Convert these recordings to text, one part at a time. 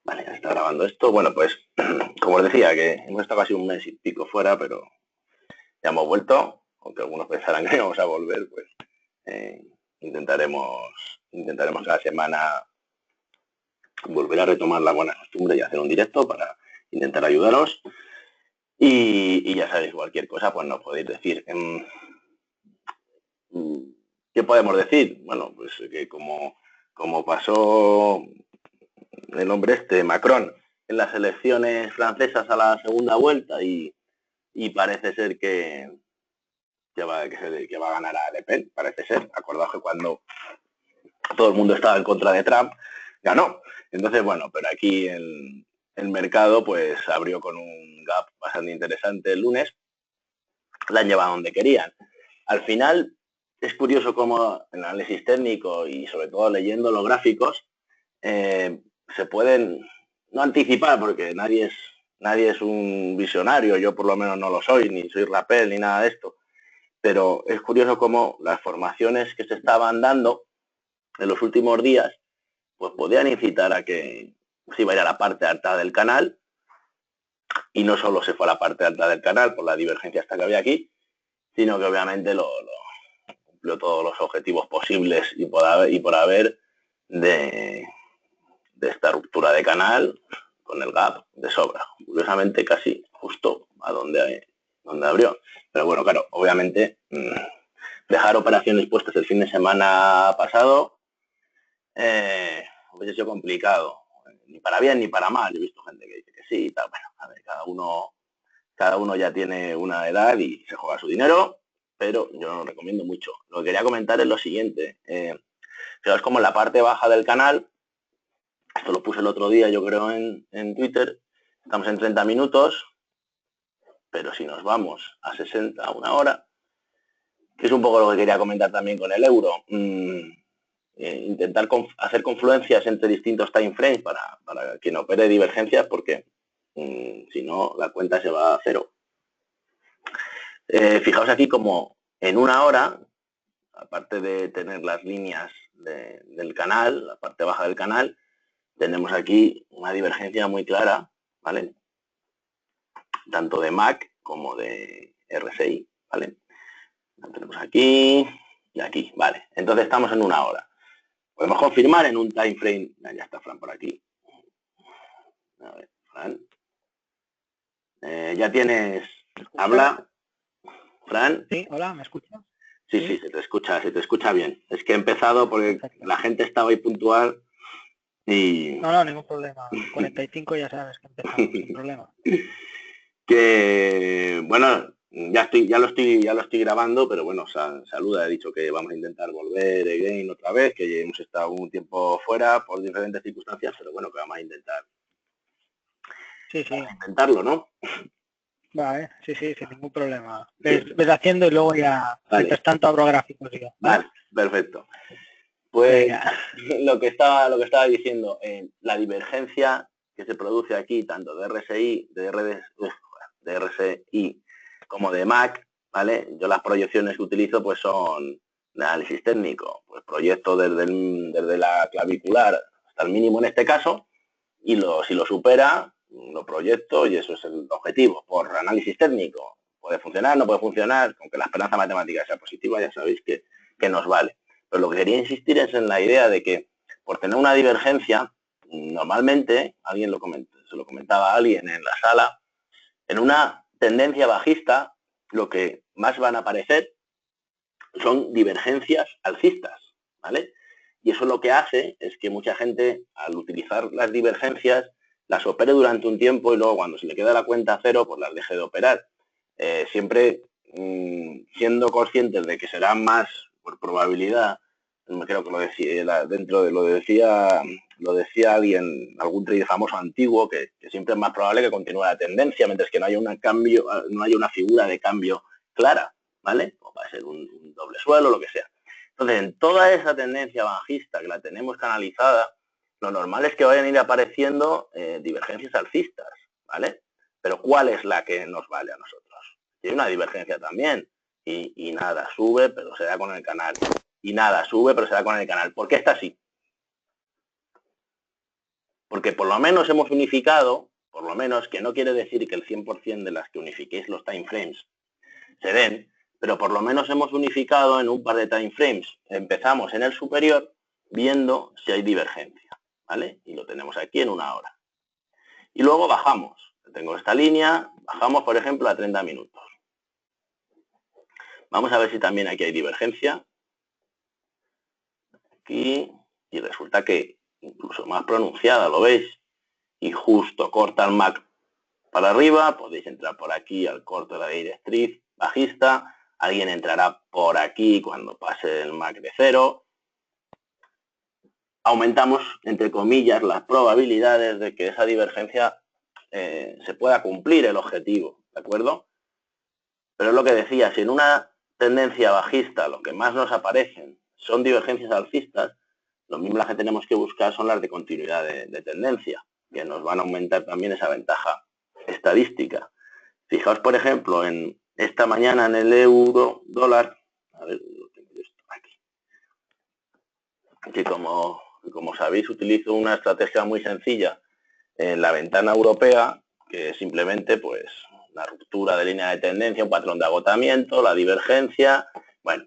Vale, ya está grabando esto. Bueno, pues, como os decía, que hemos estado casi un mes y pico fuera, pero ya hemos vuelto, aunque algunos pensarán que no vamos a volver, pues eh, intentaremos cada semana volver a retomar la buena costumbre y hacer un directo para intentar ayudaros. Y ya sabéis, cualquier cosa, pues nos podéis decir. ¿Qué podemos decir? Bueno, pues que como pasó el hombre este, Macron, en las elecciones francesas a la segunda vuelta y parece ser que va a ganar a Le Pen, parece ser. Acordaos que cuando todo el mundo estaba en contra de Trump, ganó. Entonces, bueno, pero aquí el mercado pues abrió con un gap bastante interesante el lunes, la han llevado donde querían. Al final, es curioso cómo el análisis técnico y sobre todo leyendo los gráficos, se pueden no anticipar, porque nadie es un visionario, yo por lo menos no lo soy, ni soy rapel, ni nada de esto, pero es curioso cómo las formaciones que se estaban dando en los últimos días, pues podían incitar a que se iba a ir a la parte alta del canal, y no solo se fue a la parte alta del canal por la divergencia hasta que había aquí, sino que obviamente lo cumplió todos los objetivos posibles y por haber de esta ruptura de canal con el gap de sobra. Curiosamente casi justo a donde abrió. Pero bueno, claro, obviamente dejar operaciones puestas el fin de semana pasado hubiese sido complicado. Ni para bien ni para mal. He visto gente que dice que sí y tal. Bueno, a ver, cada uno ya tiene una edad y se juega su dinero, pero yo no lo recomiendo mucho. Lo que quería comentar es lo siguiente. Fijaos como en la parte baja del canal, esto lo puse el otro día yo creo en Twitter, estamos en 30 minutos, pero si nos vamos a 60, a una hora, que es un poco lo que quería comentar también con el euro, intentar hacer confluencias entre distintos time frames para quien opere divergencias, porque si no la cuenta se va a cero. Fijaos aquí como en una hora, aparte de tener las líneas del canal, la parte baja del canal, tenemos aquí una divergencia muy clara, ¿vale? Tanto de MAC como de RSI, ¿vale? Lo tenemos aquí y aquí, ¿vale? Entonces estamos en una hora. Podemos confirmar en un time frame. Ya está Fran por aquí. A ver, Fran. Ya tienes... Habla. Fran. Sí, hola, ¿me escuchas? Sí, se te escucha bien. Es que he empezado porque perfecto, la gente estaba ahí puntual y... No, ningún problema. 45 ya sabes que empezamos, sin problema. Que, bueno, ya lo estoy grabando, pero bueno, saluda, he dicho que vamos a intentar volver again otra vez, que ya hemos estado un tiempo fuera por diferentes circunstancias, pero bueno, que vamos a intentar. Sí. Vamos a intentarlo, ¿no? Vale, sí, sin ningún problema. Ves haciendo y luego ya, vale, mientras tanto abro gráficos yo. Vale, perfecto. Pues lo que estaba diciendo, la divergencia que se produce aquí, tanto de RSI, de RSI como de MAC, ¿vale? Yo las proyecciones que utilizo pues son de análisis técnico, pues proyecto desde la clavicular hasta el mínimo en este caso, y si lo supera, lo proyecto y eso es el objetivo. Por análisis técnico, puede funcionar, no puede funcionar, aunque la esperanza matemática sea positiva, ya sabéis que nos vale. Pero lo que quería insistir es en la idea de que por tener una divergencia, normalmente, se lo comentaba a alguien en la sala, en una tendencia bajista, lo que más van a aparecer son divergencias alcistas, ¿vale? Y eso lo que hace es que mucha gente, al utilizar las divergencias, las opere durante un tiempo y luego cuando se le queda la cuenta a cero, pues las deje de operar. Siempre siendo conscientes de que será más por probabilidad, creo que lo decía, lo decía alguien, algún trader famoso antiguo, que siempre es más probable que continúe la tendencia, mientras que no haya una figura de cambio clara, ¿vale? O va a ser un doble suelo, lo que sea. Entonces, en toda esa tendencia bajista que la tenemos canalizada, lo normal es que vayan a ir apareciendo divergencias alcistas, ¿vale? Pero ¿cuál es la que nos vale a nosotros? Si hay una divergencia también y nada, sube, pero se da con el canal. Y nada, sube, pero se da con el canal. ¿Por qué está así? Porque por lo menos hemos unificado, por lo menos, que no quiere decir que el 100% de las que unifiquéis los timeframes se den, pero por lo menos hemos unificado en un par de timeframes. Empezamos en el superior viendo si hay divergencia, ¿vale? Y lo tenemos aquí en 1 hora. Y luego bajamos. Tengo esta línea, bajamos, por ejemplo, a 30 minutos. Vamos a ver si también aquí hay divergencia. Aquí, y resulta que incluso más pronunciada, ¿lo veis? Y justo corta el MAC para arriba, podéis entrar por aquí al corte de la directriz bajista, alguien entrará por aquí cuando pase el MAC de 0. Aumentamos, entre comillas, las probabilidades de que esa divergencia se pueda cumplir el objetivo, ¿de acuerdo? Pero es lo que decía, si en una tendencia bajista lo que más nos aparecen son divergencias alcistas, lo mismo las que tenemos que buscar son las de continuidad de tendencia, que nos van a aumentar también esa ventaja estadística. Fijaos, por ejemplo, en esta mañana en el euro dólar, a ver, lo tengo esto aquí, que como sabéis utilizo una estrategia muy sencilla en la ventana europea, que es simplemente pues la ruptura de línea de tendencia, un patrón de agotamiento, la divergencia, bueno,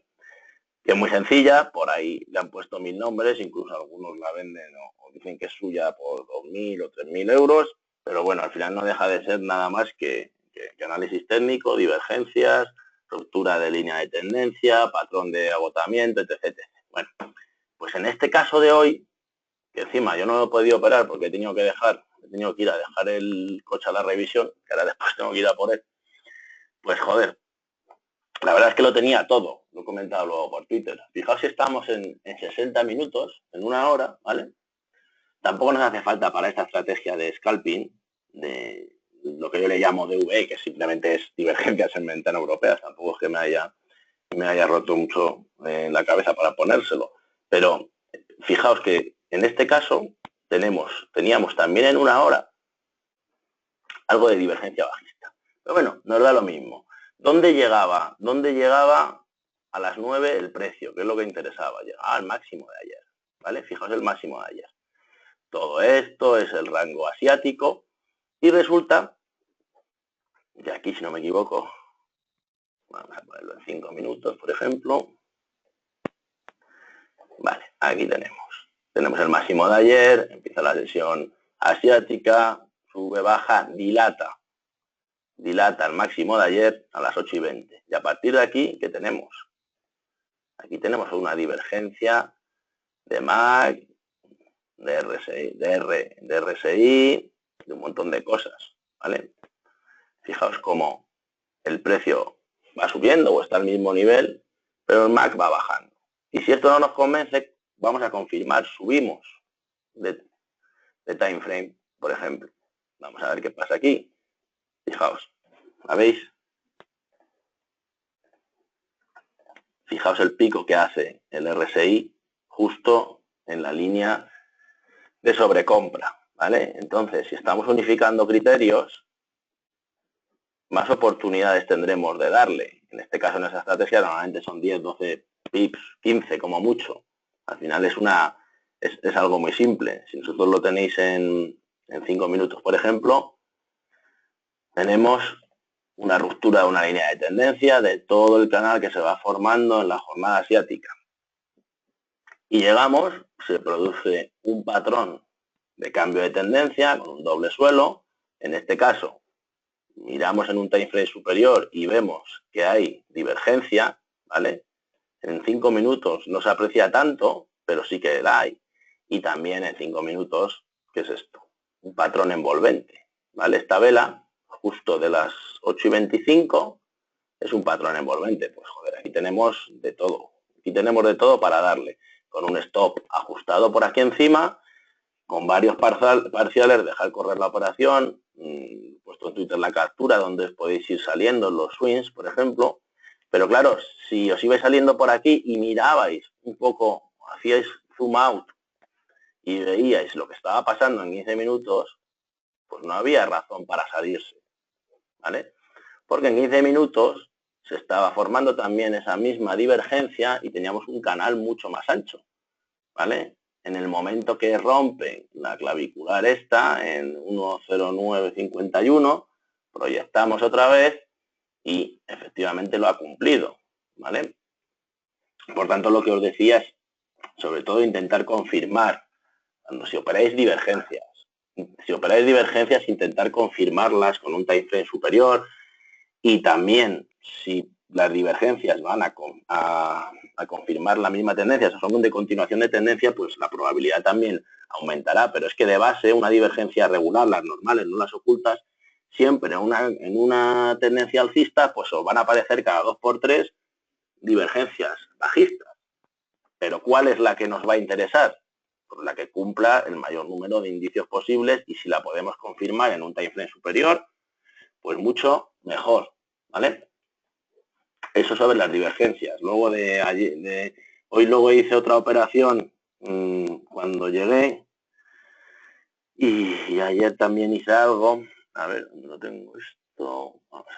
que es muy sencilla, por ahí le han puesto 1000 nombres, incluso algunos la venden o dicen que es suya por 2000 o 3000 euros, pero bueno, al final no deja de ser nada más que análisis técnico, divergencias, ruptura de línea de tendencia, patrón de agotamiento, etc. Bueno, pues en este caso de hoy, que encima yo no lo he podido operar porque he tenido que ir a dejar el coche a la revisión, que ahora después tengo que ir a por él, pues joder, la verdad es que lo tenía todo, lo he comentado luego por Twitter. Fijaos si estamos en 60 minutos, en 1 hora, ¿vale? Tampoco nos hace falta para esta estrategia de scalping, de lo que yo le llamo DVE, que simplemente es divergencias en ventana europea, tampoco es que me haya roto mucho la cabeza para ponérselo. Pero fijaos que en este caso teníamos también en 1 hora algo de divergencia bajista. Pero bueno, nos da lo mismo. ¿Dónde llegaba? A las 9 el precio? ¿Qué es lo que interesaba? Llegaba al máximo de ayer, ¿vale? Fijaos el máximo de ayer. Todo esto es el rango asiático y resulta, de aquí si no me equivoco, vamos a ponerlo en 5 minutos, por ejemplo. Vale, aquí tenemos el máximo de ayer, empieza la sesión asiática, sube, baja, dilata el máximo de ayer a las 8:20. Y a partir de aquí, ¿qué tenemos? Aquí tenemos una divergencia de MAC, de RSI, de un montón de cosas, ¿vale? Fijaos cómo el precio va subiendo o está al mismo nivel, pero el MAC va bajando. Y si esto no nos convence, vamos a confirmar, subimos de time frame, por ejemplo. Vamos a ver qué pasa aquí. Fijaos, ¿la veis? Fijaos el pico que hace el RSI justo en la línea de sobrecompra, ¿vale? Entonces, si estamos unificando criterios, más oportunidades tendremos de darle. En este caso, en esa estrategia, normalmente son 10, 12 pips, 15 como mucho. Al final es algo muy simple. Si vosotros lo tenéis en 5 minutos, por ejemplo, tenemos una ruptura de una línea de tendencia de todo el canal que se va formando en la jornada asiática. Y llegamos, se produce un patrón de cambio de tendencia con un doble suelo. En este caso, miramos en un time frame superior y vemos que hay divergencia, ¿vale? En 5 minutos no se aprecia tanto, pero sí que la hay. Y también en 5 minutos, ¿qué es esto? Un patrón envolvente, ¿vale? Esta vela, justo de las 8:25, es un patrón envolvente. Pues joder, aquí tenemos de todo. Aquí tenemos de todo para darle. Con un stop ajustado por aquí encima, con varios parciales, dejar correr la operación, puesto en Twitter la captura donde podéis ir saliendo los swings, por ejemplo. Pero claro, si os ibais saliendo por aquí y mirabais un poco, hacíais zoom out y veíais lo que estaba pasando en 15 minutos, pues no había razón para salirse, ¿vale? Porque en 15 minutos se estaba formando también esa misma divergencia y teníamos un canal mucho más ancho, ¿vale? en el momento que rompe la clavicular esta, en 10951, proyectamos otra vez y efectivamente lo ha cumplido, ¿vale? Por tanto, lo que os decía es, sobre todo, intentar confirmar, si operáis divergencias, intentar confirmarlas con un time frame superior, y también, si las divergencias van a confirmar la misma tendencia, o son de continuación de tendencia, pues la probabilidad también aumentará. Pero es que de base, una divergencia regular, las normales, no las ocultas, siempre en una tendencia alcista, pues os van a aparecer cada 2 por 3 divergencias bajistas. Pero ¿cuál es la que nos va a interesar? Pues la que cumpla el mayor número de indicios posibles, y si la podemos confirmar en un time frame superior, pues mucho mejor, ¿vale? Eso sobre las divergencias. Luego hoy luego hice otra operación cuando llegué, y ayer también hice algo. A ver, ¿dónde lo tengo esto? Vamos a ver.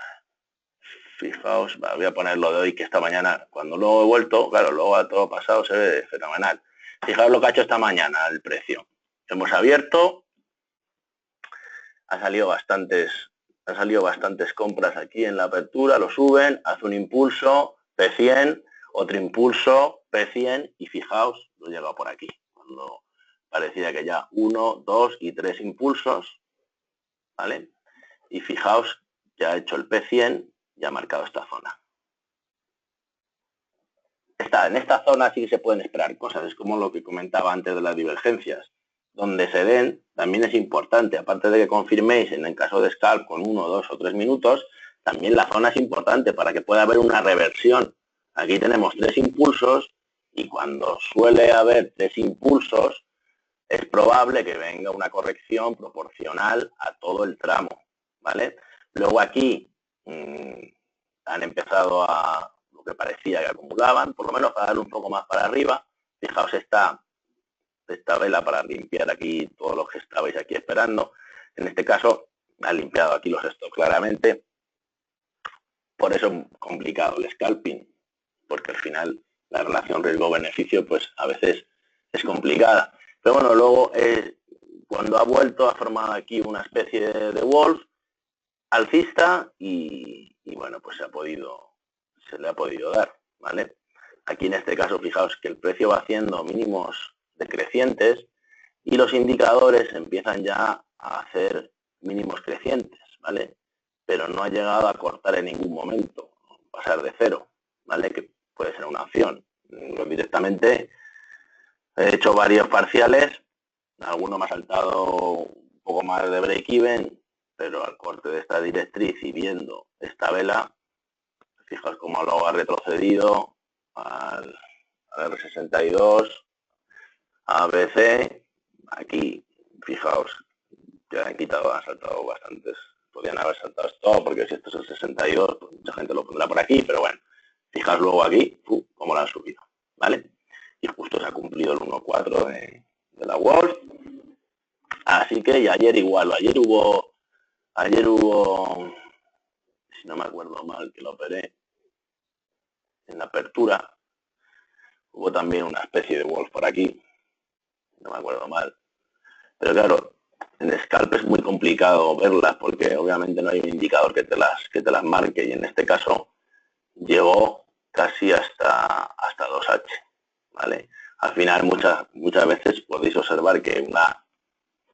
Fijaos, voy a poner lo de hoy, que esta mañana, cuando luego he vuelto, claro, luego a todo pasado se ve fenomenal. Fijaos lo que ha hecho esta mañana el precio. Hemos abierto, ha salido bastantes compras aquí en la apertura, lo suben, hace un impulso, P100, otro impulso, P100, y fijaos, lo he llegado por aquí, cuando parecía que ya 1, 2 y 3 impulsos, ¿vale? Y fijaos, ya ha hecho el P100 y ha marcado esta zona. En esta zona sí que se pueden esperar cosas, es como lo que comentaba antes de las divergencias. Donde se den, también es importante, aparte de que confirméis en el caso de scalp con 1, 2 o 3 minutos, también la zona es importante para que pueda haber una reversión. Aquí tenemos 3 impulsos, y cuando suele haber 3 impulsos, es probable que venga una corrección proporcional a todo el tramo, ¿vale? Luego aquí han empezado a lo que parecía que acumulaban, por lo menos para dar un poco más para arriba. Fijaos esta vela para limpiar aquí todos los que estabais aquí esperando. En este caso ha limpiado aquí los stocks claramente. Por eso es complicado el scalping, porque al final la relación riesgo-beneficio pues a veces es complicada. Pero bueno, luego cuando ha vuelto, ha formado aquí una especie de wolf alcista, y bueno, pues se le ha podido dar, ¿vale? Aquí en este caso, fijaos que el precio va haciendo mínimos decrecientes y los indicadores empiezan ya a hacer mínimos crecientes, ¿vale? Pero no ha llegado a cortar en ningún momento, pasar de cero, ¿vale? Que puede ser una opción. Yo directamente he hecho varios parciales, alguno me ha saltado un poco más de break-even, pero al corte de esta directriz y viendo esta vela, fijaos cómo luego ha retrocedido al R62, ABC, aquí, fijaos, que han quitado, han saltado bastantes, podrían haber saltado esto, porque si esto es el 62, pues mucha gente lo pondrá por aquí, pero bueno, fijaos luego aquí, cómo lo han subido, ¿vale? Y justo se ha cumplido el 1.4 de la Wolf. Así que, y ayer igual, ayer hubo, si no me acuerdo mal, que lo operé en la apertura, hubo también una especie de Wolf por aquí, no me acuerdo mal. Pero claro, en scalp es muy complicado verlas, porque obviamente no hay un indicador que te las marque, y en este caso llegó casi hasta 2H, ¿vale? Al final muchas veces podéis observar que una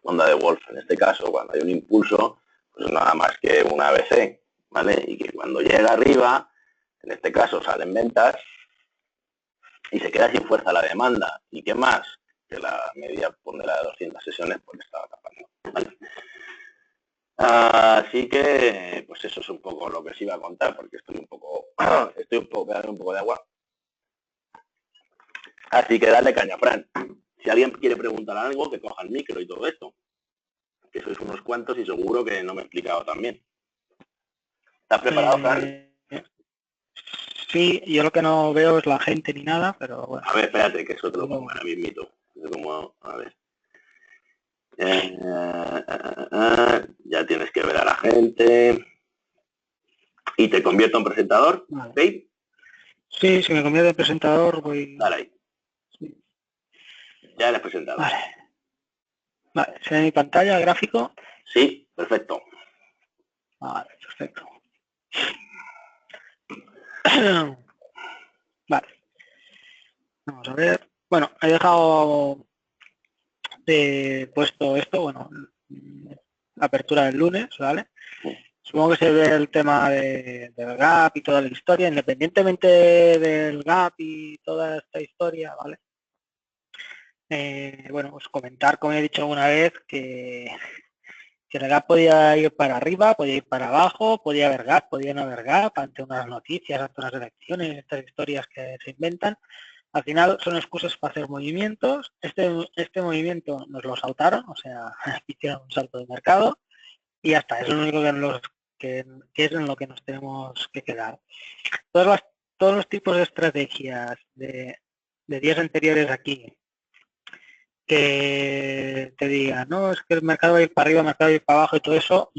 onda de Wolf, en este caso, cuando hay un impulso, pues nada más que una ABC, ¿vale? Y que cuando llega arriba, en este caso salen ventas y se queda sin fuerza la demanda. ¿Y qué más? Que la media ponderada de 200 sesiones pues estaba tapando, ¿vale? Así que, pues eso es un poco lo que os iba a contar, porque estoy un poco quedando un poco de agua. Así que dale caña, Fran. Si alguien quiere preguntar algo, que coja el micro y todo esto, que sois unos cuantos y seguro que no me he explicado tan bien. ¿Estás preparado, Fran? Sí, yo lo que no veo es la gente ni nada, pero bueno. A ver, espérate, que eso te lo pongo ahora mismito. A ver. Ya tienes que ver a la gente. ¿Y te convierto en presentador? Vale. ¿Sí? Sí, si me convierto en presentador voy... Dale ahí. Sí. Ya les he presentado. Vale, ¿se ve mi pantalla, el gráfico? Sí, perfecto. Vale, perfecto. Vale. Vamos a ver. Bueno, he dejado puesto esto, bueno, la apertura del lunes, ¿vale? Supongo que se ve el tema del gap y toda la historia, independientemente del gap y toda esta historia, ¿vale? Bueno, pues comentar, como he dicho alguna vez, que el gap podía ir para arriba, podía ir para abajo, podía haber gap, podía no haber gap, ante unas noticias, ante unas elecciones, estas historias que se inventan. Al final son excusas para hacer movimientos. Este movimiento nos lo saltaron, o sea, hicieron un salto de mercado y ya está. Es lo único que es en lo que nos tenemos que quedar. Todos los tipos de estrategias de días anteriores aquí que te digan, no, es que el mercado va a ir para arriba, el mercado va a ir para abajo y todo eso,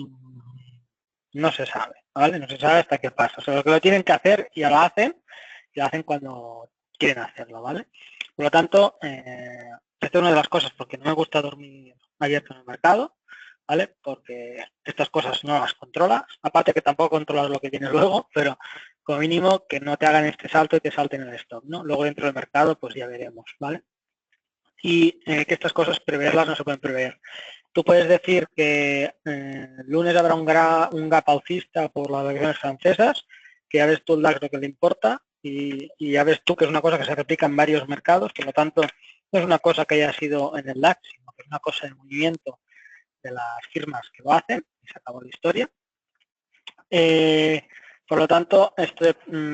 no se sabe, ¿vale? No se sabe hasta qué pasa. O sea, lo que lo tienen que hacer ya lo hacen, y lo hacen cuando quieren hacerlo, ¿vale? Por lo tanto, esta es una de las cosas porque no me gusta dormir abierto en el mercado, ¿vale? Porque estas cosas no las controlas, aparte que tampoco controlas lo que tienes luego, pero como mínimo que no te hagan este salto y te salten el stop, ¿no? Luego dentro del mercado pues ya veremos, ¿vale? Y que estas cosas preverlas no se pueden prever. Tú puedes decir que el lunes habrá un gap alcista por las elecciones francesas, que ya ves tú el DAX lo que le importa y ya ves tú que es una cosa que se replica en varios mercados, por lo tanto no es una cosa que haya sido en el DAX, sino que es una cosa del movimiento de las firmas que lo hacen y se acabó la historia. Por lo tanto,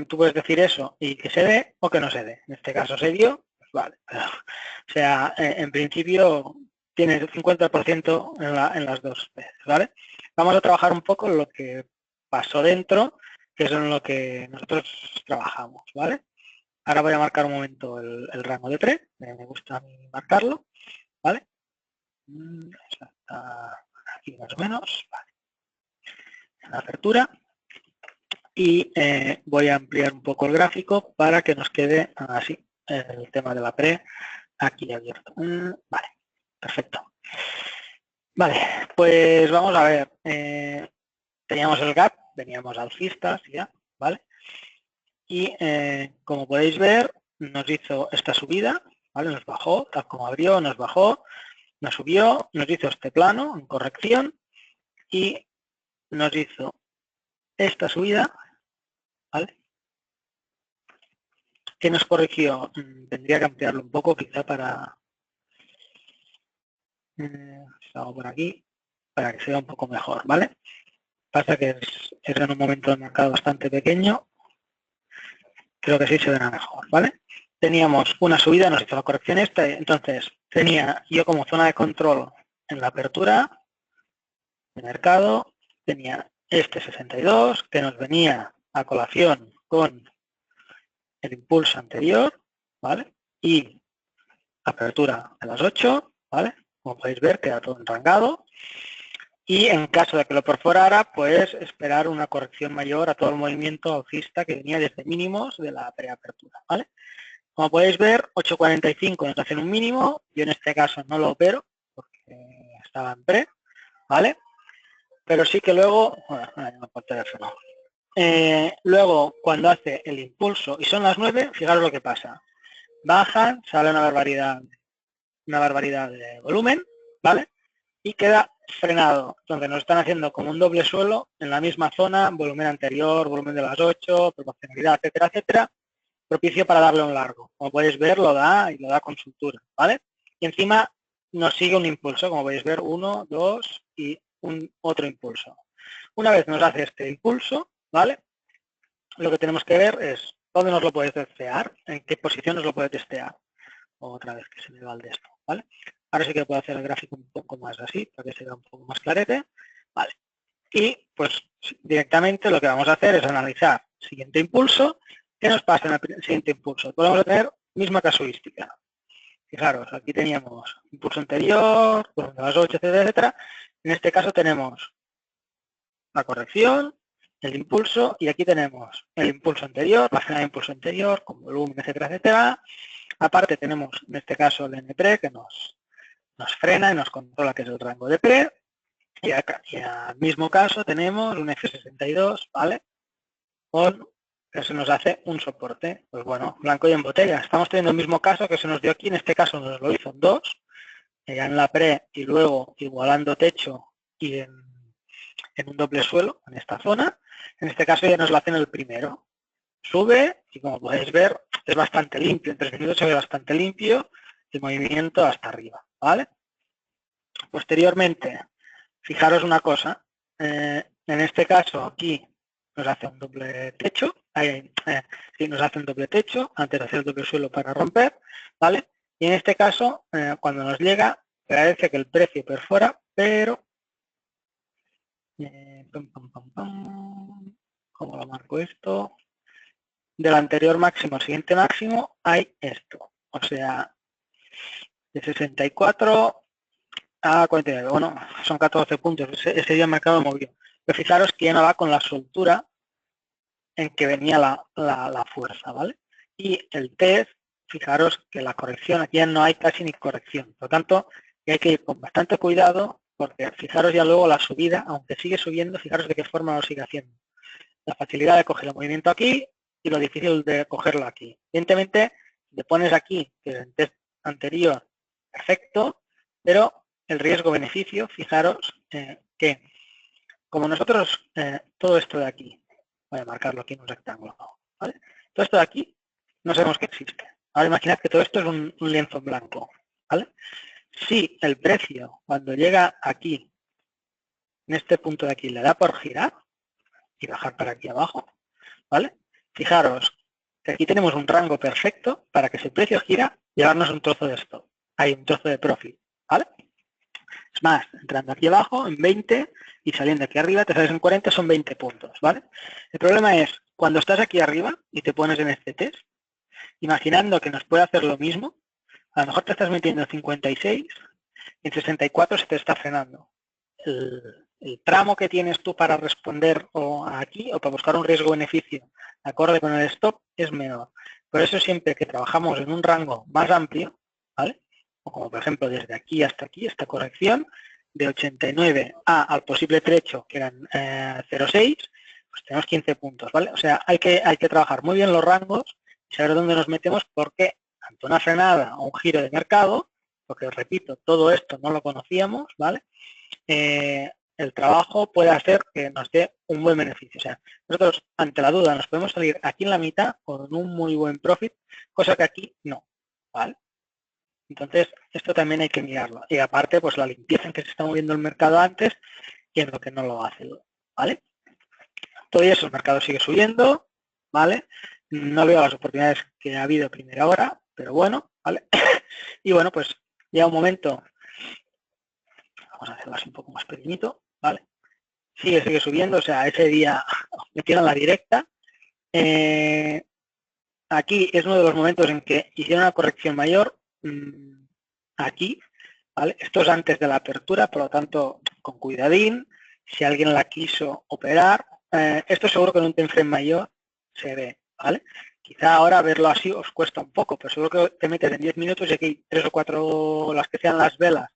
tú puedes decir eso y que se dé o que no se dé. En este caso se dio, pues vale. O sea, en principio tienes el 50% en las dos veces, ¿vale? Vamos a trabajar un poco en lo que pasó dentro, que es en lo que nosotros trabajamos, ¿vale? Ahora voy a marcar un momento el rango de pre, me gusta a mí marcarlo, ¿vale? Aquí más o menos, vale. En la apertura. Y voy a ampliar un poco el gráfico para que nos quede así el tema de la pre aquí abierto. Vale, perfecto. Vale, pues vamos a ver. Teníamos el gap, veníamos alcistas ya, ¿vale? Y como podéis ver, nos hizo esta subida, ¿vale? Nos bajó, tal como abrió, nos bajó, nos subió, nos hizo este plano en corrección y nos hizo esta subida, ¿vale? Que nos corrigió, tendría que ampliarlo un poco quizá para hago por aquí para que sea un poco mejor, ¿vale? Pasa que es en un momento del mercado bastante pequeño, creo que sí se verá mejor, ¿vale? Teníamos una subida, nos hizo la corrección esta, entonces tenía yo como zona de control en la apertura de mercado, tenía este 62 que nos venía a colación con el impulso anterior, ¿vale? Y apertura de las 8, ¿vale? Como podéis ver, queda todo enrangado. Y en caso de que lo perforara, pues esperar una corrección mayor a todo el movimiento alcista que venía desde mínimos de la preapertura, ¿vale? Como podéis ver, 8.45 nos hacen un mínimo. Yo en este caso no lo opero porque estaba en pre, ¿vale? Pero sí que luego, bueno, por teléfono. Luego, cuando hace el impulso y son las 9, fijaros lo que pasa. Bajan, sale una barbaridad de volumen, ¿vale? Y queda frenado. Entonces nos están haciendo como un doble suelo en la misma zona, volumen anterior, volumen de las 8, proporcionalidad, etcétera, etcétera, propicio para darle un largo. Como podéis ver, lo da y lo da con soltura, ¿vale? Y encima nos sigue un impulso, como podéis ver, 1, 2 y otro impulso. Una vez nos hace este impulso, ¿vale? Lo que tenemos que ver es dónde nos lo puede testear, en qué posición nos lo puede testear. Otra vez que se me va el de esto, ¿vale? Ahora sí que puedo hacer el gráfico un poco más así, para que se vea un poco más clarete, ¿vale? Y pues directamente lo que vamos a hacer es analizar el siguiente impulso. ¿Qué nos pasa en el siguiente impulso? Podemos tener misma casuística. Fijaros, aquí teníamos impulso anterior, pues de las 8, etcétera, etcétera. En este caso tenemos la corrección, el impulso, y aquí tenemos el impulso anterior, la zona de impulso anterior, con volumen, etcétera, etcétera. Aparte tenemos, en este caso, el NPRE, que nos frena y nos controla, que es el rango de pre. Y al mismo caso tenemos un F62, ¿vale? Que se nos hace un soporte. Pues bueno, blanco y en botella. Estamos teniendo el mismo caso que se nos dio aquí. En este caso nos lo hizo en 2, ya en la pre y luego igualando techo y en un doble suelo, en esta zona. En este caso ya nos lo hace en el primero. Sube y como podéis ver es bastante limpio. En 3 minutos se ve bastante limpio el movimiento hasta arriba, ¿vale? Posteriormente, fijaros una cosa. En este caso aquí nos hace un doble techo. Sí, nos hace un doble techo antes de hacer el doble suelo para romper, ¿vale? Y en este caso, cuando nos llega, parece que el precio perfora, pero ¿cómo lo marco esto? Del anterior máximo al siguiente máximo hay esto. O sea, de 64 a 49. Bueno, son 14 puntos. Ese día el mercado movió. Pero fijaros que ya no va con la soltura en que venía la fuerza, ¿vale? Y el test, fijaros que la corrección, aquí ya no hay casi ni corrección. Por lo tanto, hay que ir con bastante cuidado porque fijaros ya luego la subida, aunque sigue subiendo, fijaros de qué forma lo sigue haciendo. La facilidad de coger el movimiento aquí y lo difícil de cogerlo aquí. Evidentemente, si te pones aquí, que el test anterior, perfecto, pero el riesgo-beneficio, fijaros que como nosotros, todo esto de aquí, voy a marcarlo aquí en un rectángulo, ¿vale? Todo esto de aquí no sabemos que existe. Ahora imaginad que todo esto es un lienzo en blanco, ¿vale? Si el precio, cuando llega aquí, en este punto de aquí, le da por girar y bajar para aquí abajo, ¿vale? Fijaros que aquí tenemos un rango perfecto para que si el precio gira, llevarnos un trozo de esto. Hay un trozo de profit, ¿vale? Es más, entrando aquí abajo en 20 y saliendo aquí arriba, te sales en 40, son 20 puntos, ¿vale? El problema es, cuando estás aquí arriba y te pones en este test, imaginando que nos puede hacer lo mismo, a lo mejor te estás metiendo en 56 y en 64 se te está frenando. El tramo que tienes tú para responder o aquí o para buscar un riesgo-beneficio acorde con el stop es menor. Por eso siempre que trabajamos en un rango más amplio, ¿vale? O como por ejemplo desde aquí hasta aquí, esta corrección, de 89 al posible trecho, que eran 0,6, pues tenemos 15 puntos, ¿vale? O sea, hay que trabajar muy bien los rangos y saber dónde nos metemos porque ante una frenada o un giro de mercado, porque repito, todo esto no lo conocíamos, ¿vale? El trabajo puede hacer que nos dé un buen beneficio. O sea, nosotros ante la duda nos podemos salir aquí en la mitad con un muy buen profit, cosa que aquí no, ¿vale? Entonces, esto también hay que mirarlo. Y aparte, pues la limpieza en que se está moviendo el mercado antes y en lo que no lo hace, ¿vale? Todo eso, el mercado sigue subiendo, ¿vale? No veo las oportunidades que ha habido a primera hora, pero bueno, ¿vale? Y bueno, pues llega un momento, vamos a hacerlo así un poco más pequeñito, ¿vale? Sigue subiendo, o sea, ese día me tiran la directa. Aquí es uno de los momentos en que hicieron una corrección mayor, aquí, ¿vale? Esto es antes de la apertura, por lo tanto, con cuidadín, si alguien la quiso operar, esto seguro que en un time frame mayor se ve, ¿vale? Quizá ahora verlo así os cuesta un poco, pero seguro que te metes en 10 minutos y aquí hay 3 o 4, las que sean las velas,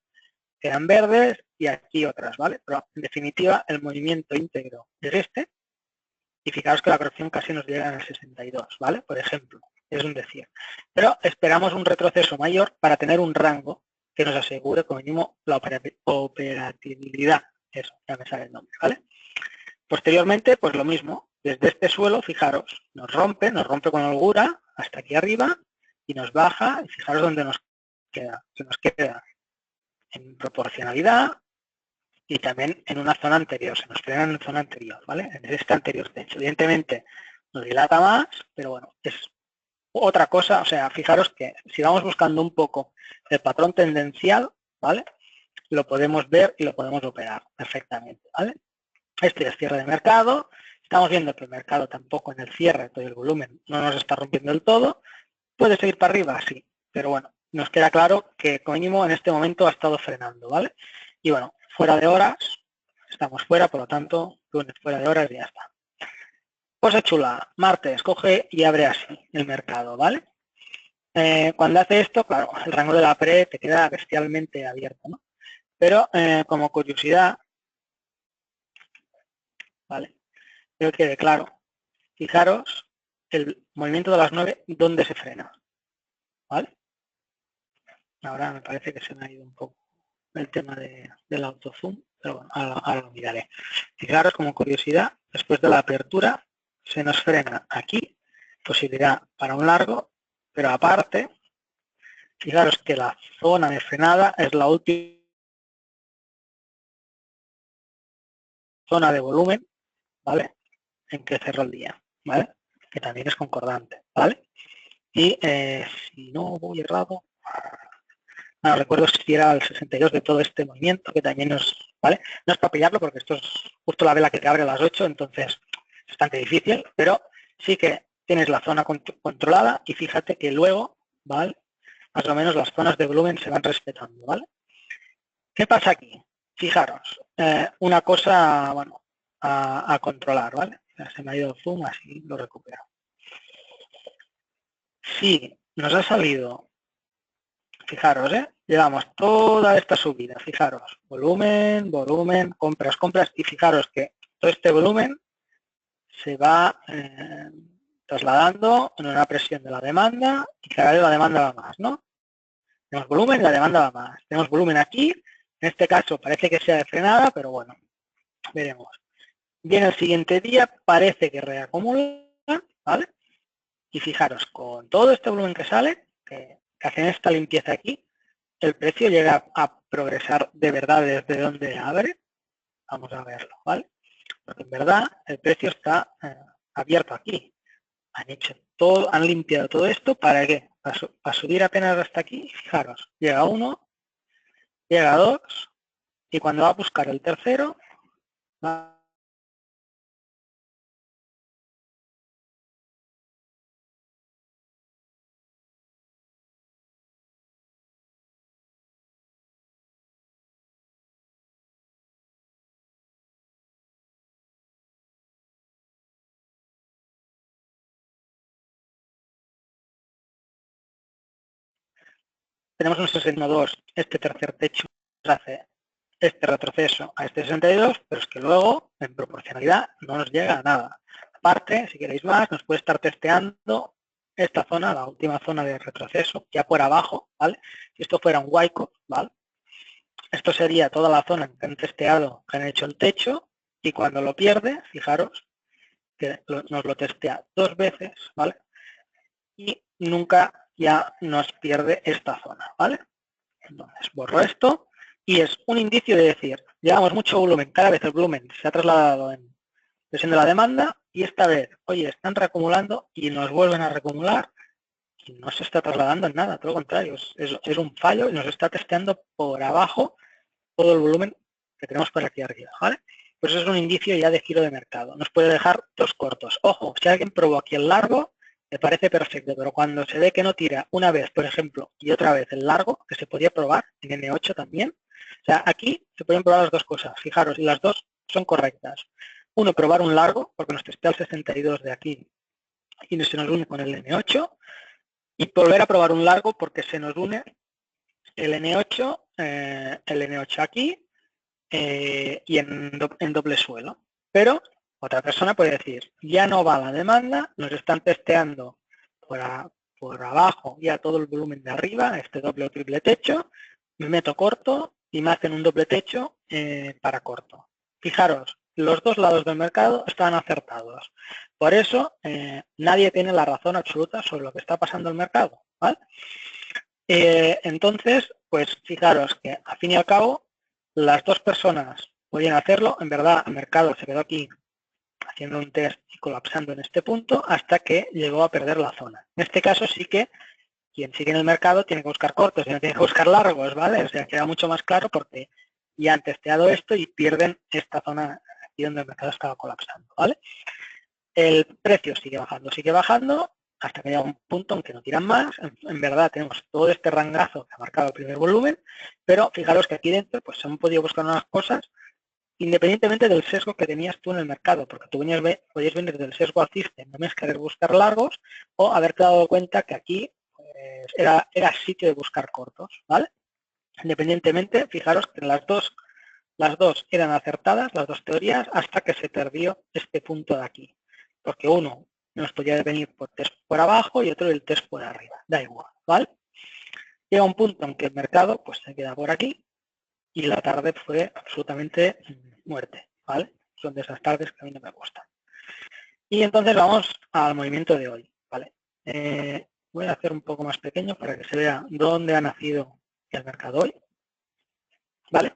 eran verdes y aquí otras, ¿vale? Pero en definitiva el movimiento íntegro es este y fijaos que la corrección casi nos llega en el 62, ¿vale? Por ejemplo, es un decir. Pero esperamos un retroceso mayor para tener un rango que nos asegure como mínimo la operatividad. Eso, ya me sale el nombre, ¿vale? Posteriormente, pues lo mismo, desde este suelo, fijaros, nos rompe con holgura hasta aquí arriba y nos baja y fijaros dónde nos queda. Se nos queda en proporcionalidad y también en una zona anterior, se nos frena en zona anterior, ¿vale? En este anterior techo. Evidentemente nos dilata más, pero bueno, es otra cosa, o sea, fijaros que si vamos buscando un poco el patrón tendencial, ¿vale? Lo podemos ver y lo podemos operar perfectamente, ¿vale? Este es cierre de mercado, estamos viendo que el mercado tampoco en el cierre, todo el volumen no nos está rompiendo del todo, puede seguir para arriba, sí, pero bueno, nos queda claro que como mínimo en este momento ha estado frenando, ¿vale? Y bueno, fuera de horas, estamos fuera, por lo tanto, lunes fuera de horas y ya está. Cosa chula, martes, coge y abre así el mercado, ¿vale? Cuando hace esto, claro, el rango de la pre te queda bestialmente abierto, ¿no? Pero como curiosidad, ¿vale? Quiero que quede claro. Fijaros el movimiento de las 9, ¿dónde se frena? ¿Vale? Ahora me parece que se me ha ido un poco el tema del autozoom, pero bueno, ahora lo miraré. Fijaros como curiosidad, después de la apertura se nos frena aquí, posibilidad para un largo, pero aparte, fijaros que la zona de frenada es la última zona de volumen, ¿vale? En que cerró el día, ¿vale? Que también es concordante, ¿vale? Y si no voy errado, no recuerdo si era el 62 de todo este movimiento, que también nos, ¿vale? No es para pillarlo porque esto es justo la vela que te abre a las 8, entonces es bastante difícil, pero sí que tienes la zona controlada y fíjate que luego, ¿vale? Más o menos las zonas de volumen se van respetando, ¿vale? ¿Qué pasa aquí? Fijaros, una cosa, bueno, a controlar, ¿vale? Ya se me ha ido el zoom, así lo recupero. Si nos ha salido, fijaros, llevamos toda esta subida, fijaros, volumen, volumen, compras, compras, y fijaros que todo este volumen se va trasladando en una presión de la demanda y cada vez la demanda va más, ¿no? Tenemos volumen y la demanda va más. Tenemos volumen aquí, en este caso parece que sea de frenada, pero bueno, veremos. Viene el siguiente día, parece que reacumula, ¿vale? Y fijaros, con todo este volumen que sale, que hacen esta limpieza aquí, el precio llega a progresar de verdad desde donde abre. Vamos a verlo, ¿vale? Porque en verdad el precio está abierto aquí. Han hecho todo, han limpiado todo esto, ¿para qué? Para subir apenas hasta aquí, fijaros, llega uno, llega dos, y cuando va a buscar el tercero, va tenemos un 62, este tercer techo hace este retroceso a este 62, pero es que luego, en proporcionalidad, no nos llega a nada. Aparte, si queréis más, nos puede estar testeando esta zona, la última zona de retroceso, ya por abajo, ¿vale? Si esto fuera un Wyckoff, ¿vale? Esto sería toda la zona que han testeado, que han hecho el techo, y cuando lo pierde, fijaros, que nos lo testea dos veces, ¿vale? Y nunca ya nos pierde esta zona, ¿vale? Entonces borro esto y es un indicio de decir, llevamos mucho volumen, cada vez el volumen se ha trasladado en presión de la demanda y esta vez, oye, están reacumulando y nos vuelven a reacumular y no se está trasladando en nada, todo lo contrario, es un fallo y nos está testeando por abajo todo el volumen que tenemos por aquí arriba, ¿vale? Pues eso es un indicio ya de giro de mercado. Nos puede dejar dos cortos. Ojo, si alguien probó aquí el largo, me parece perfecto, pero cuando se ve que no tira una vez, por ejemplo, y otra vez el largo, que se podía probar en N8 también, o sea, aquí se pueden probar las dos cosas, fijaros, y las dos son correctas. Uno, probar un largo, porque nos testea el 62 de aquí y se nos une con el N8, y volver a probar un largo porque se nos une el N8 aquí y en doble suelo. Pero otra persona puede decir, ya no va la demanda, nos están testeando por abajo ya todo el volumen de arriba, este doble o triple techo, me meto corto y me hacen un doble techo para corto. Fijaros, los dos lados del mercado están acertados. Por eso nadie tiene la razón absoluta sobre lo que está pasando en el mercado, ¿vale? Entonces, pues fijaros que al fin y al cabo las dos personas podían hacerlo. En verdad el mercado se quedó aquí haciendo un test y colapsando en este punto hasta que llegó a perder la zona. En este caso sí que quien sigue en el mercado tiene que buscar cortos y no tiene que buscar largos, ¿vale? O sea, queda mucho más claro porque ya han testeado esto y pierden esta zona aquí donde el mercado estaba colapsando, ¿vale? El precio sigue bajando hasta que llega un punto en que no tiran más. En verdad tenemos todo este rangazo que ha marcado el primer volumen, pero fijaros que aquí dentro pues se han podido buscar unas cosas independientemente del sesgo que tenías tú en el mercado, porque tú podías venir del sesgo alcista en no querer buscar largos o haberte dado cuenta que aquí era sitio de buscar cortos, ¿vale? Independientemente, fijaros que las dos eran acertadas, las dos teorías, hasta que se perdió este punto de aquí. Porque uno nos podía venir por test por abajo y otro el test por arriba. Da igual, ¿vale? Llega un punto en que el mercado pues se queda por aquí y la tarde fue absolutamente muerte, ¿vale? Son de esas tardes que a mí no me gustan. Y entonces vamos al movimiento de hoy, ¿vale? Voy a hacer un poco más pequeño para que se vea dónde ha nacido el mercado hoy, ¿vale?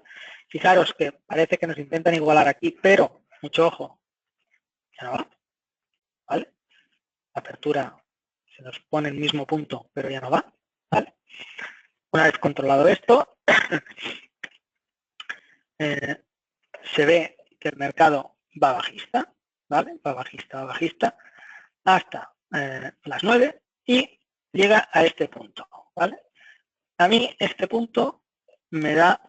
Fijaros que parece que nos intentan igualar aquí, pero, mucho ojo, ya no va, ¿vale? La apertura se nos pone el mismo punto, pero ya no va, ¿vale? Una vez controlado esto, se ve que el mercado va bajista, ¿vale? Va bajista, hasta las 9 y llega a este punto, ¿vale? A mí este punto me da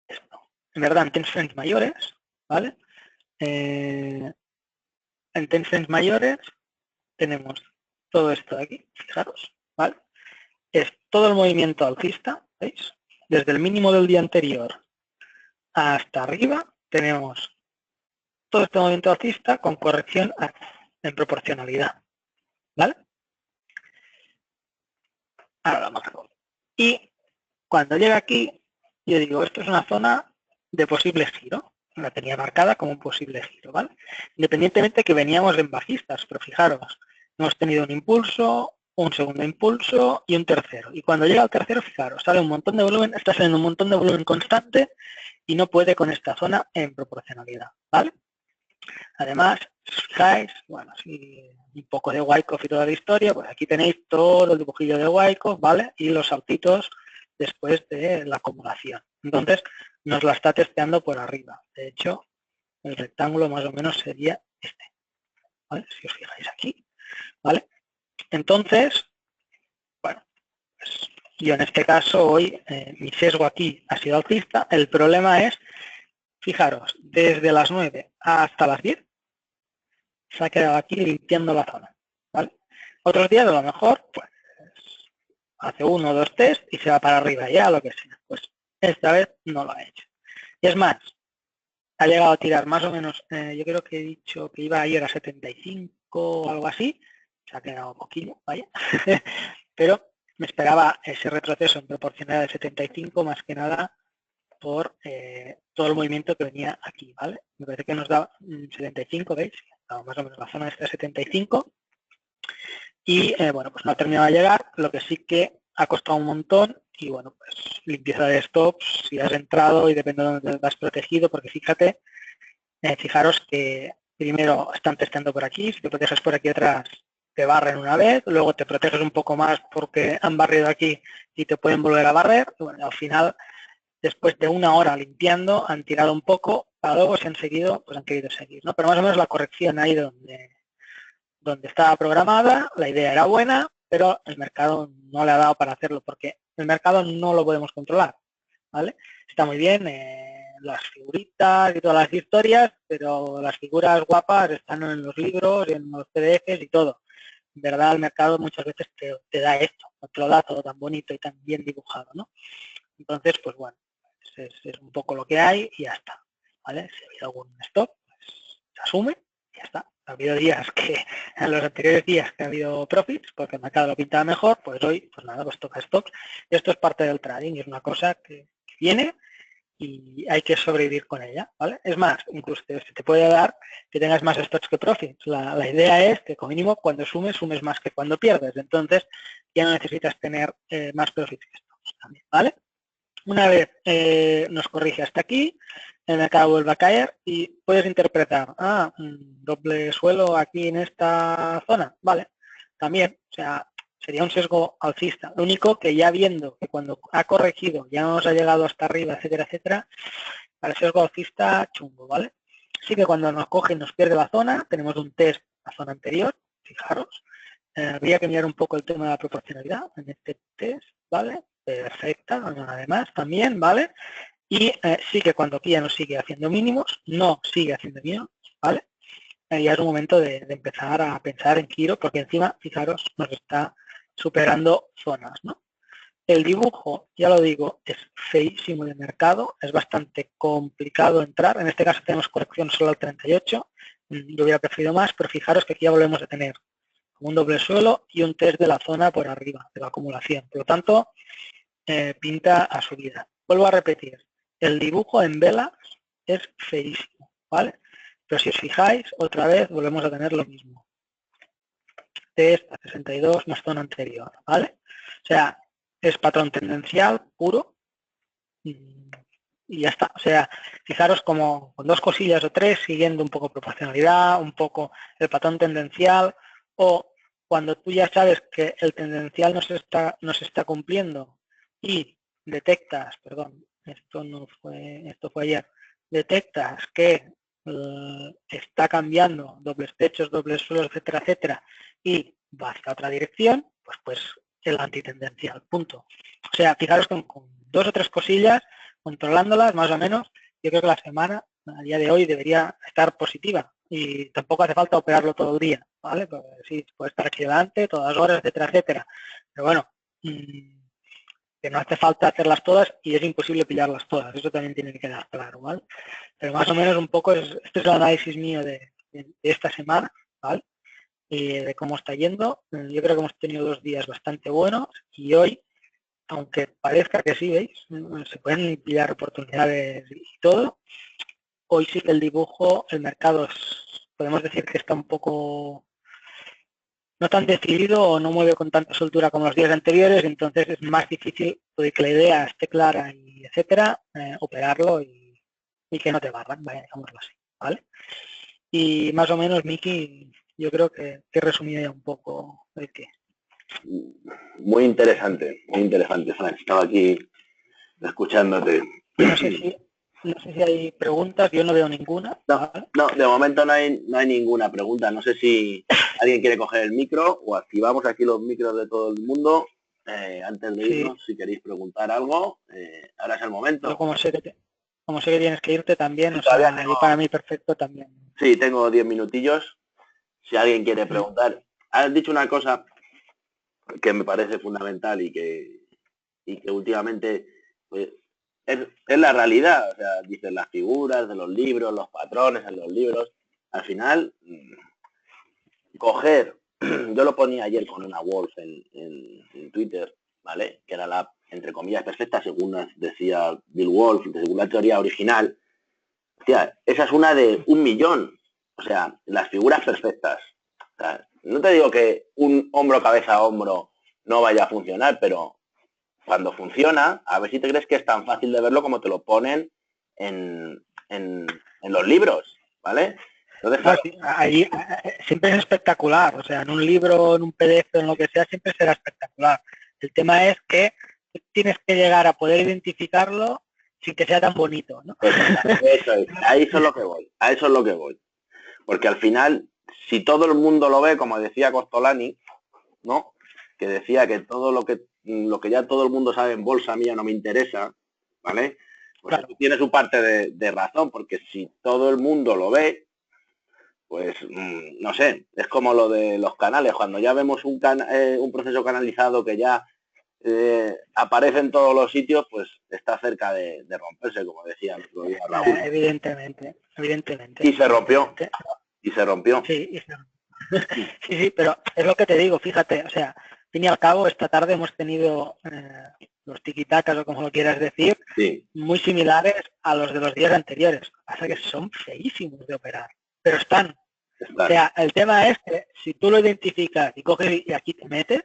esto. En verdad, en time frames mayores, ¿vale? En time frames mayores tenemos todo esto de aquí, fijaros, ¿vale? Es todo el movimiento alcista, ¿veis? Desde el mínimo del día anterior hasta arriba tenemos todo este movimiento alcista con corrección en proporcionalidad, ¿vale? Ahora vamos a ver. Y cuando llega aquí, yo digo, esto es una zona de posible giro. La tenía marcada como un posible giro, ¿vale? Independientemente que veníamos en bajistas, pero fijaros, hemos tenido un impulso, un segundo impulso y un tercero. Y cuando llega al tercero, fijaros, sale un montón de volumen, está saliendo un montón de volumen constante y no puede con esta zona en proporcionalidad, ¿vale? Además, si os fijáis, bueno, si un poco de Wyckoff y toda la historia, pues aquí tenéis todo el dibujillo de Wyckoff, ¿vale? Y los saltitos después de la acumulación. Entonces, nos la está testeando por arriba. De hecho, el rectángulo más o menos sería este, ¿vale? Si os fijáis aquí, ¿vale? Entonces, bueno, pues yo en este caso hoy, mi sesgo aquí ha sido alcista. El problema es, fijaros, desde las 9 hasta las 10, se ha quedado aquí limpiando la zona, ¿vale? Otros días a lo mejor, pues, hace 1 o 2 test y se va para arriba ya, lo que sea. Pues esta vez no lo ha hecho. Y es más, ha llegado a tirar más o menos, yo creo que he dicho que iba ayer a 75 o algo así, se ha quedado un poquillo, vaya, pero me esperaba ese retroceso en proporcionalidad de 75 más que nada por todo el movimiento que venía aquí, ¿vale? Me parece que nos da 75, ¿veis? Más o menos la zona está 75 y bueno, pues no ha terminado de llegar, lo que sí que ha costado un montón y bueno, pues limpieza de stops, si has entrado y depende de dónde vas protegido, porque fíjate, fijaros que primero están testeando por aquí, si te proteges por aquí atrás te barren una vez, luego te proteges un poco más porque han barrido aquí y te pueden volver a barrer, y bueno, al final después de 1 hora limpiando, han tirado un poco, para luego si han seguido, pues han querido seguir, ¿no? Pero más o menos la corrección ahí donde estaba programada, la idea era buena, pero el mercado no le ha dado para hacerlo, porque el mercado no lo podemos controlar, ¿vale? Está muy bien las figuritas y todas las historias, pero las figuras guapas están en los libros, en los PDFs y todo. En verdad el mercado muchas veces te da esto, no te lo da todo tan bonito y tan bien dibujado, ¿no? Entonces, pues bueno, es un poco lo que hay y ya está, ¿vale? Si ha habido algún stop, pues se asume y ya está. Ha habido días que, en los anteriores días que ha habido profits, porque el mercado lo pintaba mejor, pues hoy, pues nada, pues toca stops. Esto es parte del trading y es una cosa que viene y hay que sobrevivir con ella, ¿vale? Es más, incluso se te puede dar que tengas más stocks que profits. La idea es que, como mínimo, cuando sumes más que cuando pierdes. Entonces, ya no necesitas tener más profits que stocks también, ¿vale? Una vez nos corrige hasta aquí, el mercado vuelve a caer y puedes interpretar, doble suelo aquí en esta zona, vale, también, o sea, sería un sesgo alcista. Lo único que ya viendo que cuando ha corregido ya no nos ha llegado hasta arriba, etcétera, etcétera, para el sesgo alcista chungo, ¿vale? Así que cuando nos coge y nos pierde la zona, tenemos un test a la zona anterior, fijaros, habría que mirar un poco el tema de la proporcionalidad en este test, ¿vale? Perfecta, además también, ¿vale? Y sí que cuando aquí ya no sigue haciendo mínimos, no sigue haciendo mínimos, ¿vale? Ya es un momento de empezar a pensar en giro, porque encima, fijaros, nos está superando zonas, ¿no? El dibujo, ya lo digo, es feísimo de mercado, es bastante complicado entrar. En este caso tenemos corrección solo al 38. Yo hubiera preferido más, pero fijaros que aquí ya volvemos a tener un doble suelo y un test de la zona por arriba, de la acumulación. Por lo tanto, pinta a subida. Vuelvo a repetir, el dibujo en velas es feísimo, ¿vale? Pero si os fijáis, otra vez volvemos a tener lo mismo. Test a 62 más zona anterior, ¿vale? O sea, es patrón tendencial puro y ya está. O sea, fijaros como con 2 cosillas o 3 siguiendo un poco proporcionalidad, un poco el patrón tendencial, o cuando tú ya sabes que el tendencial no se está cumpliendo y detectas, perdón, esto fue ayer, detectas que está cambiando dobles techos, dobles suelos, etcétera, etcétera, y va hacia otra dirección, pues el antitendencial, punto. O sea, fijaros con 2 o 3 cosillas, controlándolas más o menos, yo creo que la semana, a día de hoy, debería estar positiva y tampoco hace falta operarlo todo el día, ¿vale? Porque sí, puede estar aquí delante, todas horas, etcétera, etcétera. Pero bueno, que no hace falta hacerlas todas y es imposible pillarlas todas, eso también tiene que quedar claro, ¿vale? Pero más o menos un poco, este es el análisis mío de esta semana, ¿vale? Y de cómo está yendo. Yo creo que hemos tenido 2 días bastante buenos y hoy, aunque parezca que sí, ¿veis? Se pueden pillar oportunidades y todo. Hoy sí que el dibujo, el mercado, podemos decir que está un poco no tan decidido o no mueve con tanta soltura como los días anteriores, entonces es más difícil de que la idea esté clara y etcétera, operarlo y que no te barran, vaya, digámoslo así, ¿vale? Y más o menos, Miki, yo creo que he resumido ya un poco el qué. Muy interesante, Frank. Estaba aquí escuchándote. No sé si hay preguntas, yo no veo ninguna. No, ¿vale? no, de momento no hay ninguna pregunta. No sé si alguien quiere coger el micro o activamos aquí los micros de todo el mundo. Antes de irnos, si queréis preguntar algo, ahora es el momento. Yo como sé que tienes que irte también, o sea, y para mí perfecto también. Sí, tengo 10 minutillos. Si alguien quiere preguntar. Has dicho una cosa que me parece fundamental y que últimamente pues, es la realidad. O sea, dicen las figuras de los libros, los patrones en los libros. Al final, coger, yo lo ponía ayer con una Wolf en Twitter, ¿vale? Que era la, entre comillas, perfecta, según decía Bill Wolf, según la teoría original. Hostia, esa es una de 1.000.000. O sea, las figuras perfectas. O sea, no te digo que un hombro, cabeza, hombro no vaya a funcionar, pero cuando funciona, a ver si te crees que es tan fácil de verlo como te lo ponen en los libros, ¿vale? Entonces, claro, ahí siempre es espectacular, o sea, en un libro, en un PDF, en lo que sea, siempre será espectacular. El tema es que tienes que llegar a poder identificarlo sin que sea tan bonito, ¿no? Eso es, a eso es lo que voy. Porque al final, si todo el mundo lo ve, como decía Costolani, ¿no? Que decía que todo lo que ya todo el mundo sabe en bolsa mía no me interesa, ¿vale? Pues claro, tiene su parte de razón, porque si todo el mundo lo ve, pues no sé, es como lo de los canales, cuando ya vemos un proceso canalizado que ya aparece en todos los sitios, pues está cerca de romperse, como decía el otro día Raúl. Evidentemente. Y se rompió. Sí, sí, pero es lo que te digo, fíjate, o sea, al fin y al cabo, esta tarde hemos tenido los tiquitacas, o como lo quieras decir, muy similares a los de los días anteriores. Pasa que son feísimos de operar, pero están. O sea, el tema es que si tú lo identificas y coges y aquí te metes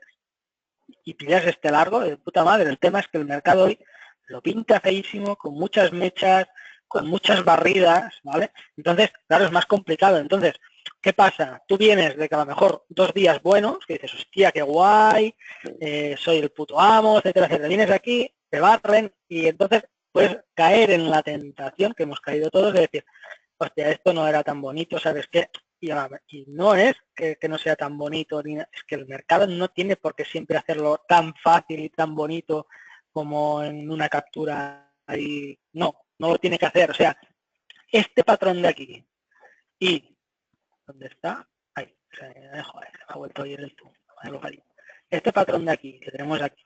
y pillas este largo, de puta madre, el tema es que el mercado hoy lo pinta feísimo, con muchas mechas, con muchas barridas, ¿vale? Entonces, claro, es más complicado. Entonces, ¿qué pasa? Tú vienes de que a lo mejor 2 días buenos, que dices, hostia, qué guay, soy el puto amo, etcétera, etcétera. Vienes aquí, te barren y entonces puedes caer en la tentación, que hemos caído todos, de decir, hostia, esto no era tan bonito, ¿sabes qué? Y no es que no sea tan bonito, es que el mercado no tiene por qué siempre hacerlo tan fácil y tan bonito como en una captura ahí. No lo tiene que hacer. O sea, este patrón de aquí y ¿dónde está? Ahí, joder, se me ha vuelto a ir el zoom. este patrón de aquí, que tenemos aquí,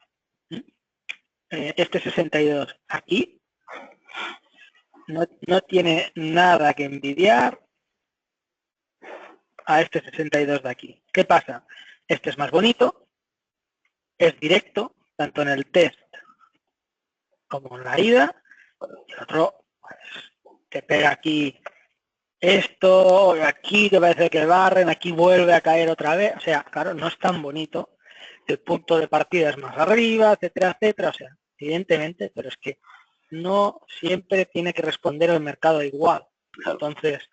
este 62 aquí, no tiene nada que envidiar a este 62 de aquí. ¿Qué pasa? Este es más bonito, es directo, tanto en el test como en la ida, y el otro pues, te pega aquí esto, aquí te parece que barren, aquí vuelve a caer otra vez, o sea, claro, no es tan bonito, el punto de partida es más arriba, etcétera, etcétera, o sea, evidentemente, pero es que no siempre tiene que responder el mercado igual. Entonces,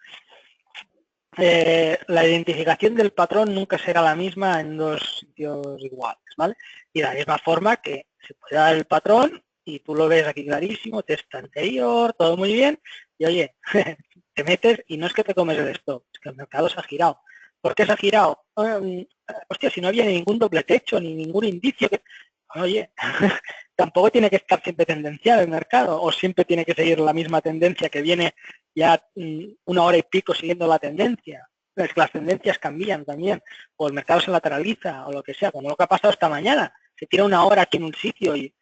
la identificación del patrón nunca será la misma en dos sitios iguales, ¿vale? Y de la misma forma que se puede dar el patrón y tú lo ves aquí clarísimo, test anterior, todo muy bien, y oye, te metes y no es que te comes el stop, es que el mercado se ha girado. ¿Por qué se ha girado? Hostia, si no había ningún doble techo ni ningún indicio que... Oye, tampoco tiene que estar siempre tendencial el mercado o siempre tiene que seguir la misma tendencia que viene ya una hora y pico siguiendo la tendencia. Es que las tendencias cambian también, o el mercado se lateraliza o lo que sea, como lo que ha pasado esta mañana. Se tira una hora aquí en un sitio y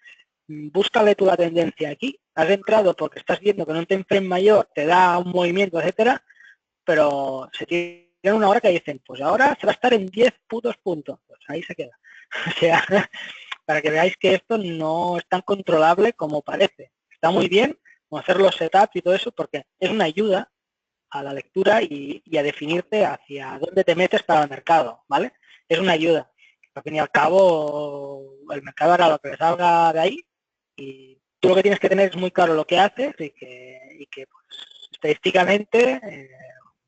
búscale tú la tendencia aquí. Has entrado porque estás viendo que no te frame mayor, te da un movimiento, etcétera, pero se tira una hora que dicen, pues ahora se va a estar en 10 putos puntos. Pues ahí se queda. O sea, para que veáis que esto no es tan controlable como parece. Está muy bien hacer los setups y todo eso porque es una ayuda a la lectura y a definirte hacia dónde te metes para el mercado, ¿vale? Es una ayuda. Al fin y al cabo, el mercado hará lo que salga de ahí y tú lo que tienes que tener es muy claro lo que haces y que pues, estadísticamente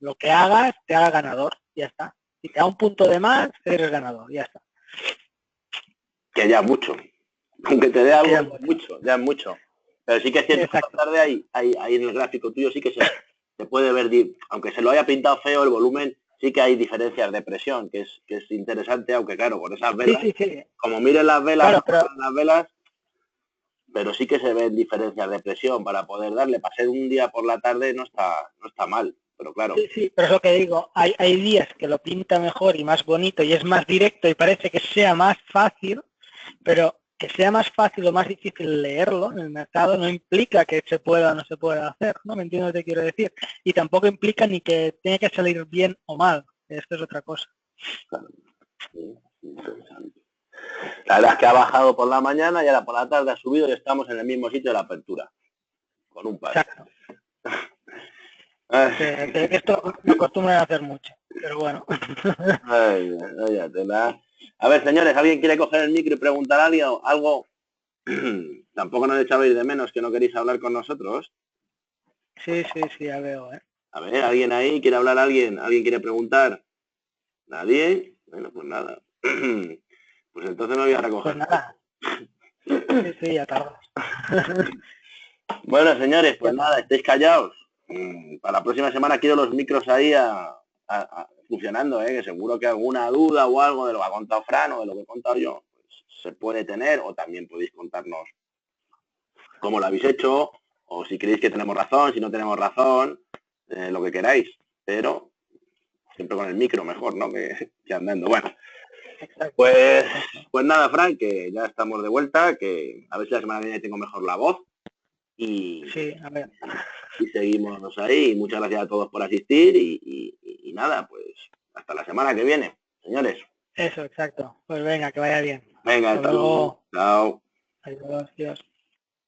lo que hagas te haga ganador, ya está. Si te da un punto de más, eres ganador, ya está. Que ya mucho. Aunque te dé algo, ya mucho. Pero sí que es cierto que esta tarde ahí en el gráfico tuyo sí que se puede ver, aunque se lo haya pintado feo el volumen, sí que hay diferencias de presión, que es interesante, aunque claro, con esas velas, como miren las velas, claro, las velas, pero sí que se ven diferencias de presión para poder darle. Para ser un día por la tarde no está mal, pero claro. Sí, pero es lo que digo, hay días que lo pinta mejor y más bonito y es más directo y parece que sea más fácil, pero que sea más fácil o más difícil leerlo en el mercado no implica que se pueda o no se pueda hacer, ¿no? ¿Me entiendes lo que quiero decir? Y tampoco implica ni que tenga que salir bien o mal, esto es otra cosa. Claro. Sí, interesante. La verdad es que ha bajado por la mañana y ahora por la tarde ha subido y estamos en el mismo sitio de la apertura, con un par. Exacto. Esto me acostumbran a hacer mucho, pero bueno. A ver, señores, ¿alguien quiere coger el micro y preguntar a alguien algo? Tampoco nos echabais de menos que no queréis hablar con nosotros. Sí, ya veo, ¿eh? A ver, ¿alguien ahí? ¿Quiere hablar alguien? ¿Alguien quiere preguntar? ¿Nadie? Bueno, pues nada. Pues entonces me voy a recoger. Pues nada. Sí, ya tardas. Bueno, señores, pues nada, estéis callados. Para la próxima semana quiero los micros ahí funcionando, que seguro que alguna duda o algo de lo que ha contado Fran o de lo que he contado yo, pues, se puede tener, o también podéis contarnos cómo lo habéis hecho, o si creéis que tenemos razón, si no tenemos razón, lo que queráis, pero siempre con el micro mejor, ¿no? Que andando. Bueno, pues nada, Fran, que ya estamos de vuelta, que a ver si la semana que viene tengo mejor la voz. Y, sí, a ver. Y seguimos ahí. Muchas gracias a todos por asistir y nada, pues hasta la semana que viene, señores. Eso, exacto. Pues venga, que vaya bien. Venga, hasta luego. Chao. Adiós, Dios.